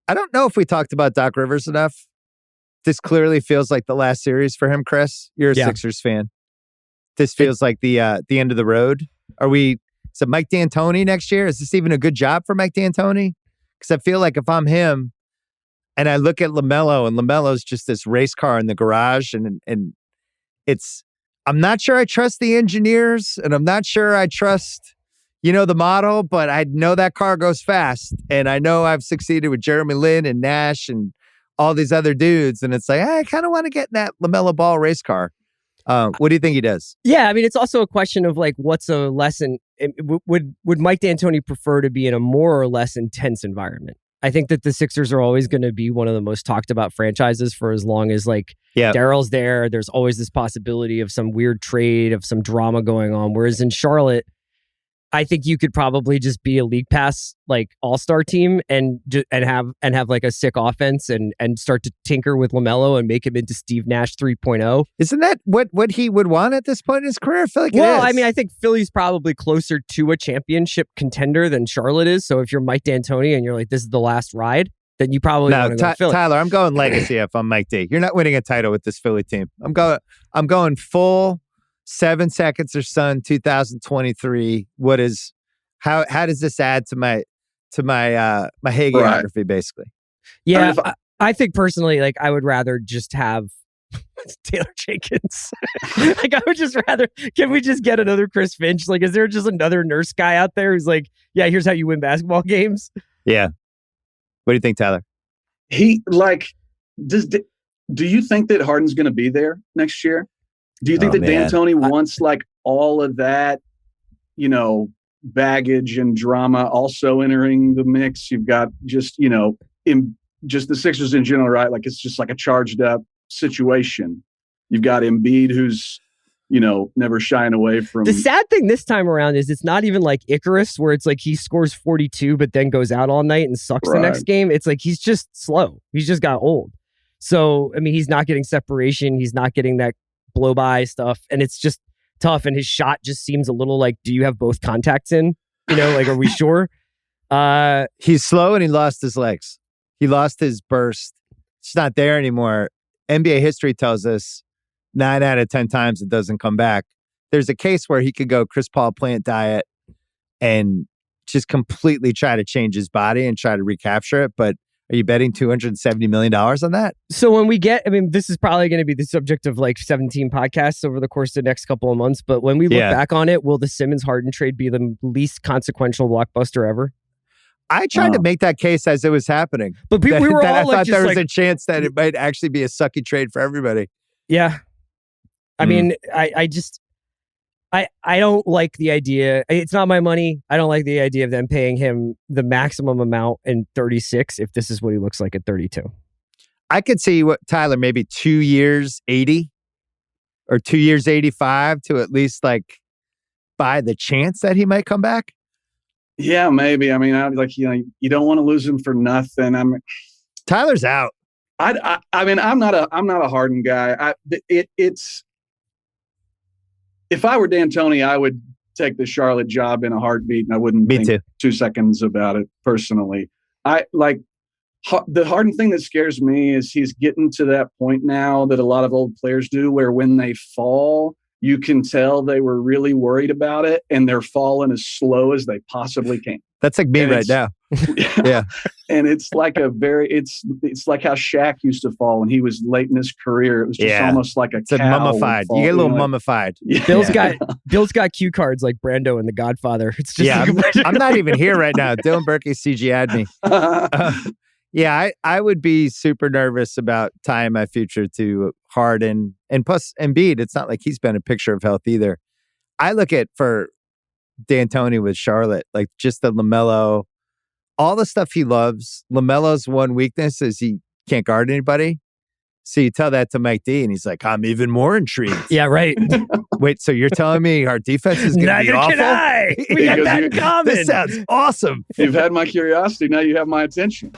I don't know if we talked about Doc Rivers enough. This clearly feels like the last series for him, Chris. You're a Sixers fan. This feels like the end of the road. Is it Mike D'Antoni next year? Is this even a good job for Mike D'Antoni? Because I feel like if I'm him and I look at LaMelo, and LaMelo's just this race car in the garage, and I'm not sure I trust the engineers, and I'm not sure I trust, the model, but I know that car goes fast. And I know I've succeeded with Jeremy Lin and Nash and all these other dudes. And it's like, I kind of want to get in that LaMelo Ball race car. What do you think he does? Yeah, I mean, it's also a question of like, what's a lesson? Would Mike D'Antoni prefer to be in a more or less intense environment? I think that the Sixers are always going to be one of the most talked about franchises for as long as Daryl's there. There's always this possibility of some weird trade, of some drama going on. Whereas in Charlotte, I think you could probably just be a league pass all-star team and have like a sick offense and start to tinker with LaMelo and make him into Steve Nash 3.0. Isn't that what he would want at this point in his career? I feel like I mean, I think Philly's probably closer to a championship contender than Charlotte is. So if you're Mike D'Antoni and you're like, this is the last ride, then you probably want to go to Philly. Tyler, I'm going legacy if I'm Mike D. You're not winning a title with this Philly team. I'm going full 7 Seconds or Son 2023. How does this add to my hagiography, basically? Yeah, I think personally, I would rather just have Taylor Jenkins. I would just rather, can we just get another Chris Finch? Is there just another nurse guy out there who's like, yeah, here's how you win basketball games? Yeah. What do you think, Tyler? Do you think that Harden's going to be there next year? Do you think that D'Antoni wants all of that, baggage and drama also entering the mix? You've got just the Sixers in general, right? It's just like a charged up situation. You've got Embiid, who's never shying away from. The sad thing this time around is it's not even like Icarus, where it's like he scores 42 but then goes out all night and sucks the next game. It's like he's just slow. He's just got old. So I mean, he's not getting separation. He's not getting that blow by stuff, and it's just tough. And his shot just seems a little do you have both contacts in? Are we sure? He's slow and he lost his legs. He lost his burst. It's not there anymore. NBA history tells us 9 out of 10 times it doesn't come back. There's a case where he could go Chris Paul plant diet and just completely try to change his body and try to recapture it. But are you betting $270 million on that? So when this is probably going to be the subject of 17 podcasts over the course of the next couple of months. But when we look back on it, will the Simmons-Harden trade be the least consequential blockbuster ever? I tried to make that case as it was happening. But we were all I thought there was a chance that it might actually be a sucky trade for everybody. Yeah. I mean, I don't like the idea. It's not my money. I don't like the idea of them paying him the maximum amount in 36 if this is what he looks like at 32. I could see Tyler, maybe 2 years 80 or 2 years 85 to at least buy the chance that he might come back. Yeah, maybe. I mean, you don't want to lose him for nothing. Tyler's out. I mean, I'm not a Harden guy. It's. If I were D'Antoni, I would take the Charlotte job in a heartbeat, and I wouldn't think 2 seconds about it personally. The Harden thing that scares me is he's getting to that point now that a lot of old players do, where when they fall, you can tell they were really worried about it, and they're falling as slow as they possibly can. That's like me right now. Yeah. And it's like it's like how Shaq used to fall when he was late in his career. It was just almost like it's mummified. You get a little mummified. Yeah. Bill's got cue cards like Brando in The Godfather. It's just I'm not even here right now. Dylan Berkey CGI'd me. I would be super nervous about tying my future to Harden. And plus Embiid, it's not like he's been a picture of health either. I look at for D'Antoni with Charlotte, just the LaMelo, all the stuff he loves. LaMelo's one weakness is he can't guard anybody. So you tell that to Mike D, and he's like, I'm even more intrigued. Yeah, right. Wait, so you're telling me our defense is going to be awful? Neither can I. We got that in common. This sounds awesome. You've had my curiosity. Now you have my attention.